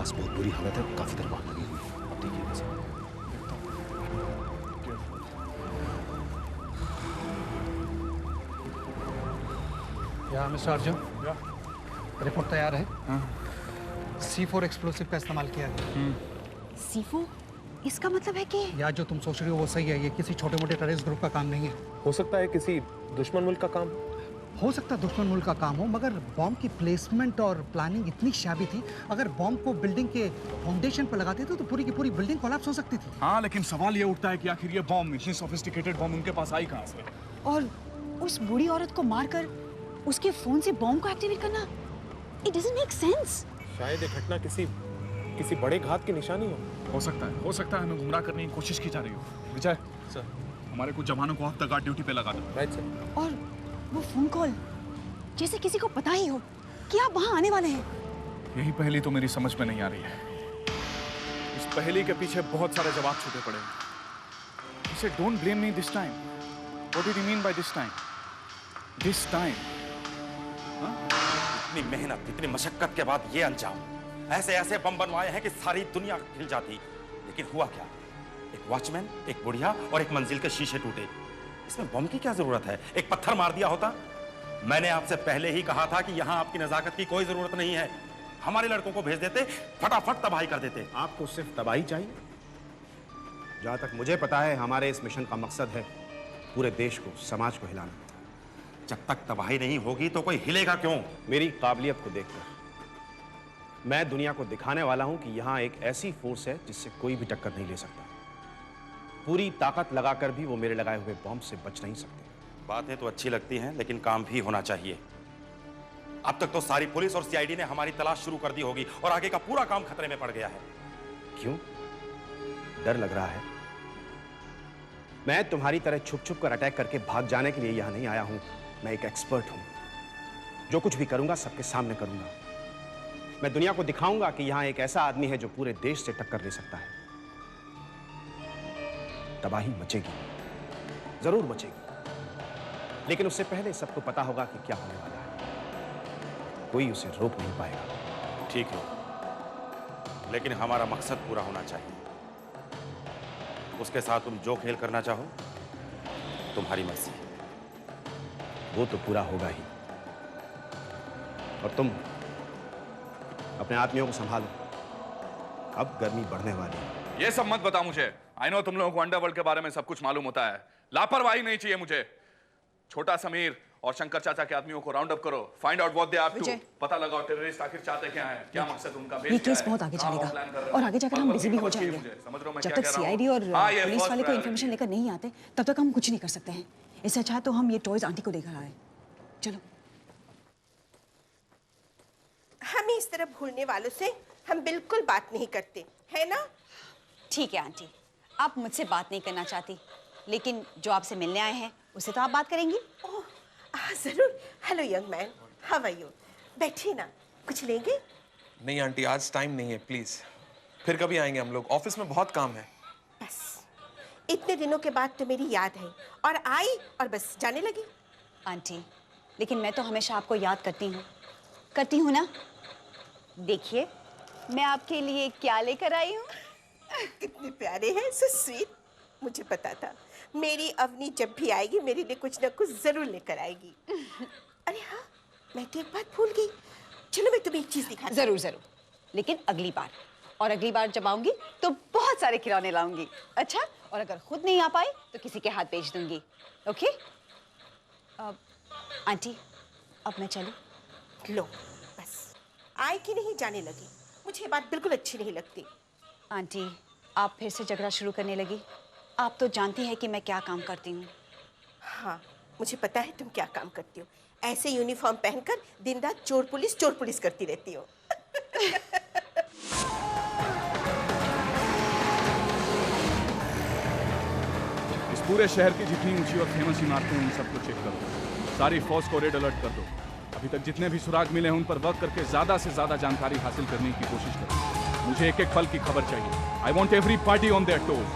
आसपास बहुत बुरी हालत है, काफी देर वहां लगी हुई है। अब देखिए कैसे। या मिस्टर अर्जुन, रिपोर्ट तैयार है। C4 एक्सप्लोसिव का इस्तेमाल किया गया। C4? इसका मतलब है कि या जो तुम सोच रही हो वो सही है, ये किसी छोटे मोटे टेररिस्ट ग्रुप का काम नहीं है। हो सकता है किसी दुश्मन मुल्क का काम, हो सकता है दुश्मन मुल्क का काम हो, मगर बॉम्ब की प्लेसमेंट और प्लानिंग इतनी शाबी थी, अगर बॉम्ब को बिल्डिंग के फाउंडेशन पर लगाते थे तो पूरी की पूरी बिल्डिंग कोलैप्स हो सकती थी। हाँ, लेकिन सवाल ये उठता है कि आखिर ये बॉम्ब, इतनी सोफिस्टिकेटेड बॉम्ब उनके पास आई कहाँ से? और उस बूढ़ी औरत को मारकर उसके फोन से बॉम्ब को एक्टिवेट करना, इट डजंट मेक सेंस। शायद ये घटना किसी बड़े घात की निशानी हो सकता है हमें गुमराह करने की कोशिश की जा रही हो। विजय सर, हमारे कुछ जवानों को हफ्ता गार्ड ड्यूटी पे लगा दो। Right sir. और वो फोन कॉल, जैसे किसी को पता ही हो कि आप वहां आने वाले हैं। यही पहेली तो मेरी समझ में नहीं आ रही है। इस पहेली के पीछे बहुत सारे जवाब छुपे पड़े हैं। इसे don't blame me this time. What did you mean by this time? This time? इतनी मेहनत, इतनी मशक्कत के बाद ये अंजाम। ऐसे ऐसे बम बनवाए हैं कि सारी दुनिया हिल जाती, लेकिन हुआ क्या? एक वॉचमैन, एक बुढ़िया और एक मंजिल के शीशे टूटे। इसमें बम की क्या जरूरत है? एक पत्थर मार दिया होता। मैंने आपसे पहले ही कहा था कि यहां आपकी नजाकत की कोई जरूरत नहीं है। हमारे लड़कों को भेज देते, फटाफट तबाही कर देते। आपको सिर्फ तबाही चाहिए? जहां तक मुझे पता है, हमारे इस मिशन का मकसद है पूरे देश को, समाज को हिलाना। जब तक तबाही नहीं होगी तो कोई हिलेगा क्यों? मेरी काबिलियत को देखकर मैं दुनिया को दिखाने वाला हूं कि यहां एक ऐसी फोर्स है जिससे कोई भी टक्कर नहीं ले सकता। पूरी ताकत लगाकर भी वो मेरे लगाए हुए बॉम्ब से बच नहीं सकते। बातें तो अच्छी लगती हैं, लेकिन काम भी होना चाहिए। अब तक तो सारी पुलिस और सीआईडी ने हमारी तलाश शुरू कर दी होगी और आगे का पूरा काम खतरे में पड़ गया है। क्यों? डर लग रहा है? मैं तुम्हारी तरह छुप छुप कर अटैक करके भाग जाने के लिए यहां नहीं आया हूं। मैं एक एक्सपर्ट हूं। जो कुछ भी करूंगा सबके सामने करूंगा। मैं दुनिया को दिखाऊंगा कि यहां एक ऐसा आदमी है जो पूरे देश से टक्कर ले सकता है। तबाही मचेगी, जरूर मचेगी, लेकिन उससे पहले सबको पता होगा कि क्या होने वाला है। कोई उसे रोक नहीं पाएगा। ठीक है, लेकिन हमारा मकसद पूरा होना चाहिए। उसके साथ तुम जो खेल करना चाहो, तुम्हारी मर्जी। वो तो पूरा होगा ही। और तुम अपने आदमियों को संभालो, अब गर्मी बढ़ने वाली है। ये सब मत बता मुझे। आई नो तुम लोगों को अंडरवर्ल्ड के बारे में सब कुछ मालूम होता है। लापरवाही नहीं चाहिए मुझे। छोटा समीर और शंकर चाचा के आदमियों को राउंड अप करो। Find out what they are up to. पता लगाओ टेररिस्ट आखिर चाहते क्या हैं, क्या मकसद उनका। ये केस बहुत आगे चलेगा और आगे जाकर हम बिजी भी हो जाएंगे। जब तक सीआईडी और पुलिस वाले को इन्फॉर्मेशन लेकर नहीं आते, तब तक हम कुछ नहीं कर सकते हैं। इससे अच्छा तो हम ये टॉयज आंटी को देकर आए। चलो। हमें इस तरह भूलने वालों से हम बिल्कुल बात नहीं करते, है ना? ठीक है आंटी, आप मुझसे बात नहीं करना चाहती, लेकिन जो आपसे मिलने आए हैं उससे तो आप बात करेंगी। ओह, जरूर। Hello young man, how are you? बैठिए ना, कुछ लेंगे? नहीं आंटी, आज टाइम नहीं है, प्लीज फिर कभी आएंगे हम लोग। ऑफिस में बहुत काम है। बस इतने दिनों के बाद तो मेरी याद है और आई और बस जाने लगी। आंटी, लेकिन मैं तो हमेशा आपको याद करती हूँ ना। देखिए मैं आपके लिए क्या लेकर आई हूँ। कितने प्यारे हैं, सो स्वीट। मुझे पता था मेरी अवनी जब भी आएगी मेरे लिए कुछ ना कुछ जरूर लेकर आएगी। अरे हाँ, मैं तो एक बात भूल गई। चलो मैं तुम्हें एक चीज दिखाती हूँ। जरूर, लेकिन अगली बार। और अगली बार जब आऊंगी तो बहुत सारे खिलौने लाऊंगी। अच्छा, और अगर खुद नहीं आ पाए तो किसी के हाथ भेज दूंगी। ओके? आंटी, अब मैं चलूं? लो बस, आए कि नहीं जाने लगी। मुझे ये बात बिल्कुल अच्छी नहीं लगती। आंटी, आप फिर से झगड़ा शुरू करने लगी। आप तो जानती हैं कि मैं क्या काम करती हूँ। हाँ, मुझे पता है तुम क्या काम करती हो। ऐसे यूनिफॉर्म पहनकर दिन रात चोर पुलिस करती रहती हो। इस पूरे शहर की जितनी ऊंची और फेमस इमारतें हैं, उन सबको चेक करो। सारी फोर्स को रेड अलर्ट कर दो। अभी तक जितने भी सुराग मिले हैं उन पर वर्क करके ज्यादा से ज्यादा जानकारी हासिल करने की कोशिश करो। मुझे एक एक पल की खबर चाहिए। I want every party on their toes.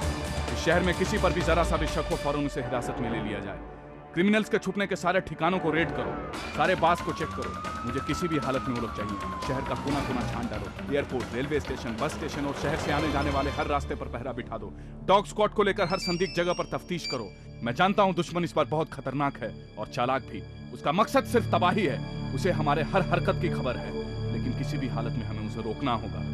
इस शहर में किसी पर भी जरा सा भी शक हो, फौरन उसे हिरासत में ले लिया जाए। क्रिमिनल्स के छुपने के सारे ठिकानों को रेड करो, सारे बास को चेक करो। मुझे किसी भी हालत में वो लोग चाहिए। शहर का कोना कोना छान डालो, airport, railway station, bus station और शहर से आने जाने वाले हर रास्ते पर पहरा बिठा दो। डॉग स्क्वाड को लेकर हर संदिग्ध जगह पर तफ्तीश करो। मैं जानता हूं दुश्मन इस बार बहुत खतरनाक है और चालाक भी। उसका मकसद सिर्फ तबाही है। उसे हमारे हर हरकत की खबर है, लेकिन किसी भी हालत में हमें उसे रोकना होगा।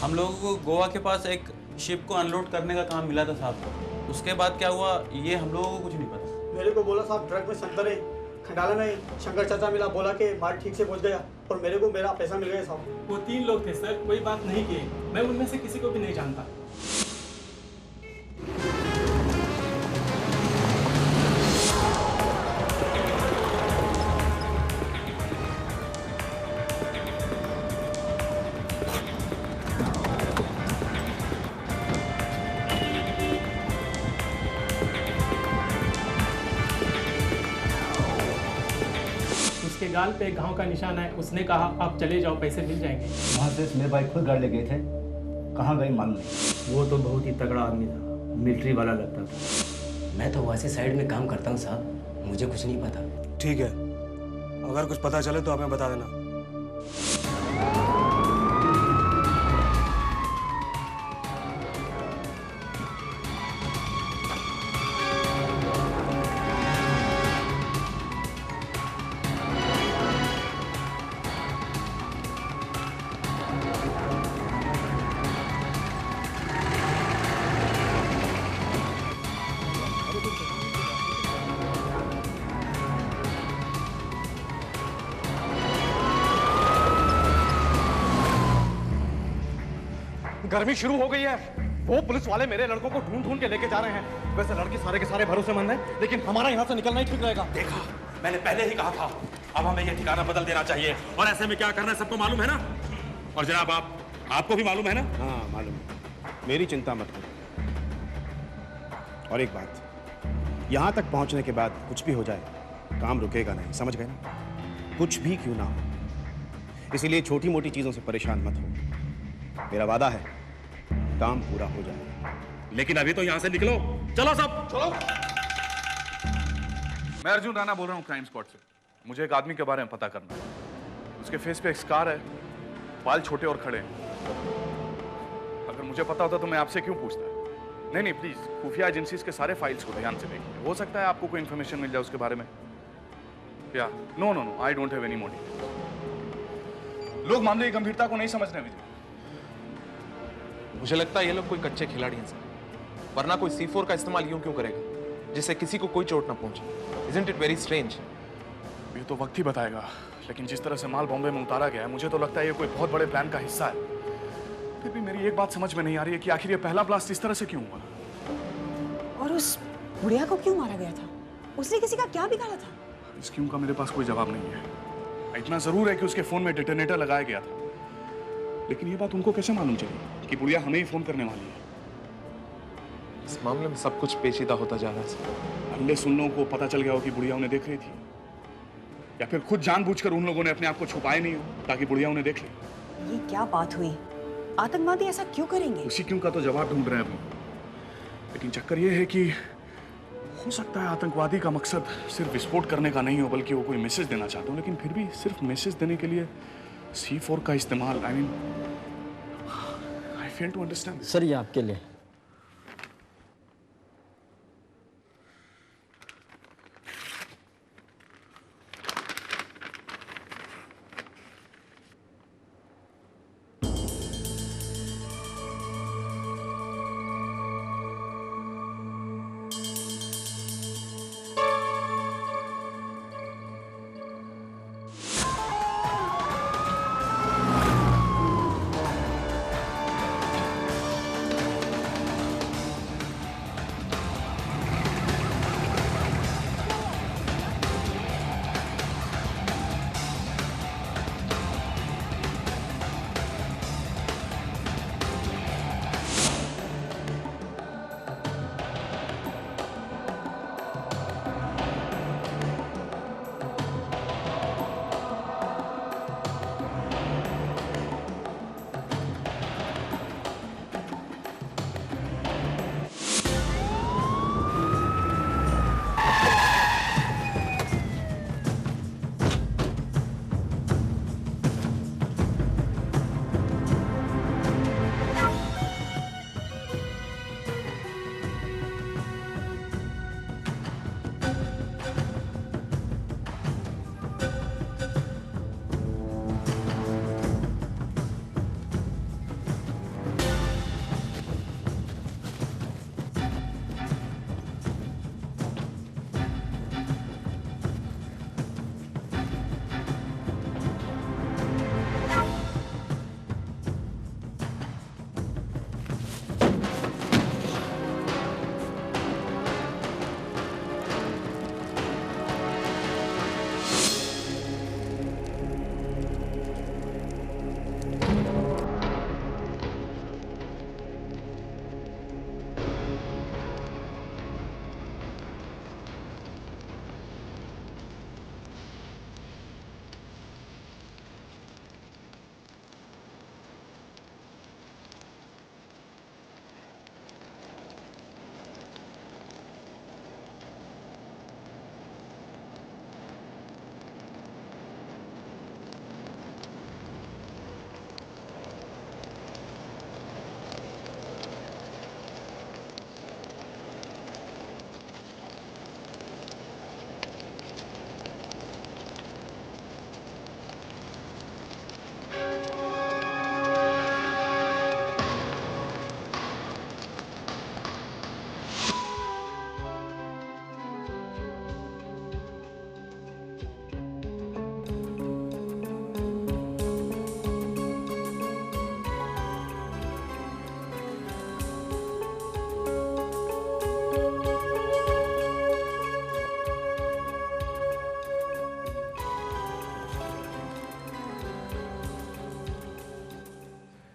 हम लोगों को गोवा के पास एक शिप को अनलोड करने का काम मिला था साहब। उसके बाद क्या हुआ ये हम लोगों को कुछ नहीं पता। मेरे को बोला साहब ट्रक में संतरे, खंडाला में शंकर चाचा मिला, बोला कि माल ठीक से पहुंच गया और मेरे को मेरा पैसा मिल गया साहब। वो 3 लोग थे सर, कोई बात नहीं की। मैं उनमें से किसी को भी नहीं जानता। उसके गाल पे घाव का निशान है। उसने कहा आप चले जाओ, पैसे मिल जाएंगे। वहाँ से मेरे भाई खुद गाड़ी ले गए थे, कहाँ गई मालूम नहीं। वो तो बहुत ही तगड़ा आदमी था, मिलिट्री वाला लगता था। मैं तो वहाँ से साइड में काम करता हूँ साहब, मुझे कुछ नहीं पता। ठीक है, अगर कुछ पता चले तो हमें बता देना। गर्मी शुरू हो गई है। वो पुलिस वाले मेरे लड़कों को ढूंढ ढूंढ के लेके जा रहे हैं। वैसे लड़के सारे के सारे भरोसेमंद हैं, लेकिन हमारा यहाँ से निकलना ही ठीक रहेगा। देखा, मैंने पहले ही कहा था। अब हमें ये ठिकाना बदल देना चाहिए और ऐसे में क्या करना है सबको मालूम है ना। और जनाब आपको भी मालूम है ना। हाँ मालूम है, मेरी चिंता मत करो। और एक बात, यहाँ तक पहुँचने के बाद कुछ भी हो जाए काम रुकेगा नहीं, समझ गए ना। कुछ भी क्यों ना हो, इसीलिए छोटी मोटी चीजों से परेशान मत हो। मेरा वादा है काम पूरा हो जाएगा। लेकिन अभी तो यहाँ से निकलो। चलो सब चलो। मैं अर्जुन राणा बोल रहा हूँ क्राइम स्पॉट से। मुझे एक आदमी के बारे में पता करना है। उसके फेस पे एक स्कार है, बाल छोटे और खड़े हैं। अगर मुझे पता होता तो मैं आपसे क्यों पूछता। नहीं नहीं प्लीज, खुफिया एजेंसीज के सारे फाइल्स को ध्यान से देखिए। हो सकता है आपको कोई इंफॉर्मेशन मिल जाए उसके बारे में। या no no no, I don't have any motive. लोग मामले की गंभीरता को नहीं समझ रहे विजय। मुझे लगता है ये लोग कोई कच्चे खिलाड़ी हैं सर, वरना कोई C4 का इस्तेमाल यूं क्यों करेगा जिससे किसी को कोई चोट ना पहुंचे। Isn't it very strange? ये तो वक्त ही बताएगा, लेकिन जिस तरह से माल बॉम्बे में उतारा गया है, मुझे तो लगता है ये कोई बहुत बड़े प्लान का हिस्सा है। फिर भी मेरी एक बात समझ में नहीं आ रही है कि आखिर ये पहला ब्लास्ट इस तरह से क्यों हुआ। और उस बुढ़िया को क्यों मारा गया था? उसने किसी का क्या बिगाड़ा था? इस क्यों का मेरे पास कोई जवाब नहीं है। इतना जरूर है कि उसके फोन में डिटोनेटर लगाया गया था, लेकिन ये बात उनको कैसे मालूम चली कि बुढ़िया हमें ही फोन करने वाली है। इस मामले में सब कुछ पेचीदा होता जा रहा है। अगले सुन लोगों को पता चल गया हो कि बुढ़िया उन्हें देख रही थी, या फिर खुद जानबूझकर उन लोगों ने अपने आप को छुपाए नहीं हो ताकि बुढ़िया उन्हें देख ले। ये क्या बात हुई? आतंकवादी ऐसा क्यों करेंगे? उसी क्यों का तो जवाब ढूंढ रहे हैं वो। लेकिन चक्कर ये है कि हो सकता है आतंकवादी का मकसद सिर्फ विस्फोट करने का नहीं हो, बल्कि वो कोई मैसेज देना चाहते हो। लेकिन फिर भी सिर्फ मैसेज देने के लिए C4 का इस्तेमाल, आई फेल टू अंडरस्टैंड। सर ये आपके लिए।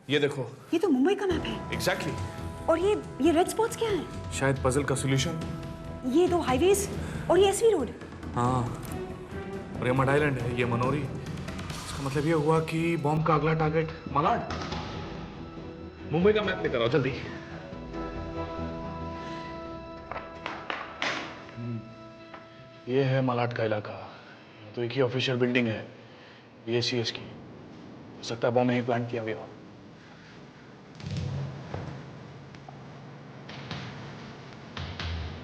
ये देखो। ये तो मुंबई का मैप है। एग्जैक्टली। और ये रेड स्पॉट्स क्या हैं? शायद पजल का सॉल्यूशन। ये दो हाईवेज और ये एसवी रोड। हाँ, और ये मड आइलैंड है, ये मनोरी। इसका मतलब ये हुआ कि बॉम्ब का अगला टारगेट मलाड। मुंबई का मैप लेकर आओ जल्दी। ये है मलाड का इलाका। तो एक ही ऑफिशियल बिल्डिंग है BACS की। हो सकता है बॉम्ब यहीं प्लांट किया गया हो।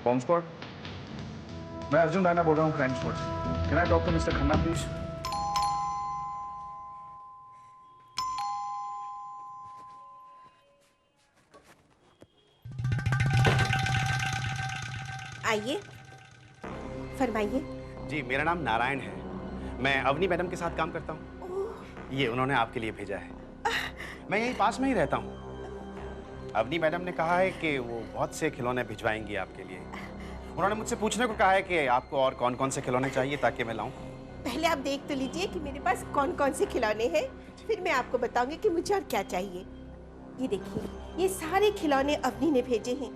बॉम्ब स्क्वाड, मैं अर्जुन राणा बोल रहा हूँ crime squad. Can I talk to mister Khanna please? आइए, फरमाइए। जी, मेरा नाम नारायण है। मैं अवनी मैडम के साथ काम करता हूँ। ये उन्होंने आपके लिए भेजा है। मैं यहीं पास में ही रहता हूँ। अवनी मैडम ने कहा है कि वो बहुत से खिलौने भिजवाएंगी आपके लिए। उन्होंने मुझसे पूछने को कहा है कि आपको और कौन कौन से खिलौने चाहिए ताकि मैं लाऊं। पहले आप देख तो लीजिए कि मेरे पास कौन कौन से खिलौने हैं, फिर मैं आपको बताऊंगी कि मुझे और क्या चाहिए। ये देखिए, ये सारे खिलौने अवनी ने भेजे हैं,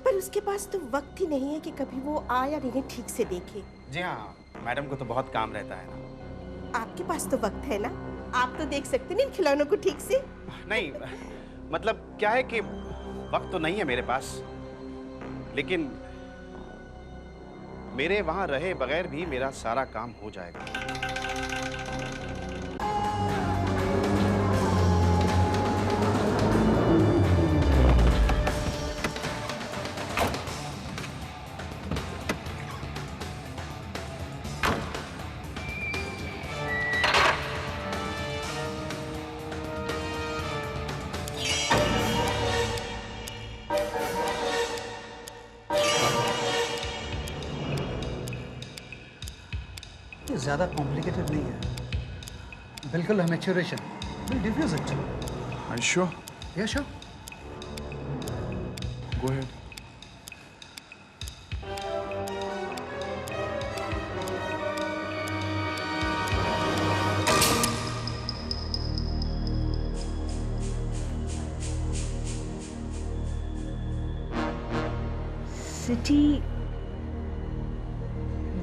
पर उसके पास तो वक्त ही नहीं है कि कभी वो आए और इन्हें ठीक से देखे। जी हाँ, मैडम को तो बहुत काम रहता है ना। आपके पास तो वक्त है ना, आप तो देख सकते हैं इन खिलौनों को ठीक से। नहीं, मतलब क्या है कि वक्त तो नहीं है मेरे पास, लेकिन मेरे वहां रहे बगैर भी मेरा सारा काम हो जाएगा। ज़्यादा कॉम्प्लिकेटेड नहीं है, बिल्कुल है maturation, will diffuse it. Are you sure? Yeah, sure. Go ahead. City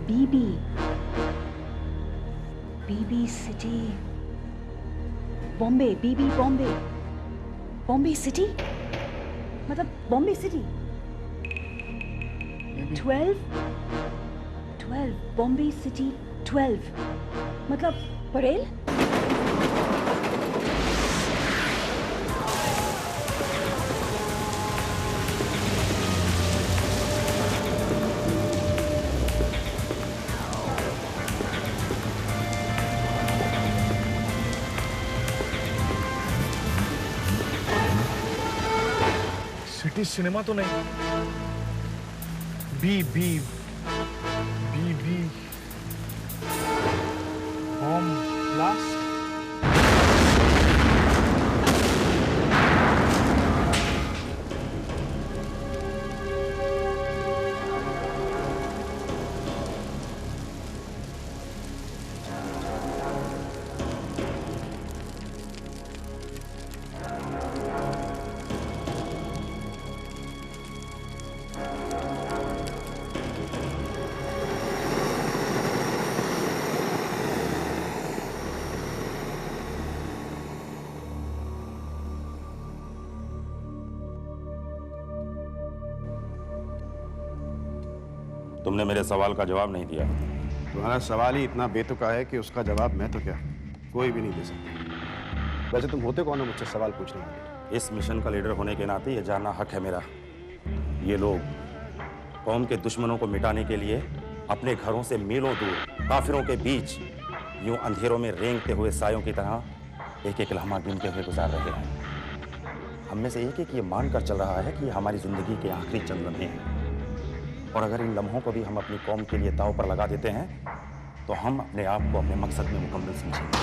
बीबी सिटी बॉम्बे, बीबी बॉम्बे, बॉम्बे सिटी मतलब बॉम्बे सिटी। 12 बॉम्बे सिटी 12 मतलब परेल। सिटी सिनेमा तो नहीं। B B B B bomb blast. तुमने मेरे सवाल का जवाब नहीं दिया। तुम्हारा सवाल ही इतना बेतुका है कि उसका जवाब मैं तो क्या कोई भी नहीं दे सकता। वैसे तुम होते कौन हो मुझसे सवाल पूछने वाले? इस मिशन का लीडर होने के नाते ये जानना हक है मेरा। ये लोग कौम के दुश्मनों को मिटाने के लिए अपने घरों से मीलों दूर काफिरों के बीच यूं अंधेरों में रेंगते हुए सायों की तरह एक एक लम्हा गिनते हुए गुजार रहे हैं। हम में से एक एक ये मानकर चल रहा है कि हमारी जिंदगी के आखिरी चंद लम्हे हैं, और अगर इन लम्हों को भी हम अपनी कौम के लिए दांव पर लगा देते हैं तो हम अपने आप को अपने मकसद में मुकम्मल समझेंगे।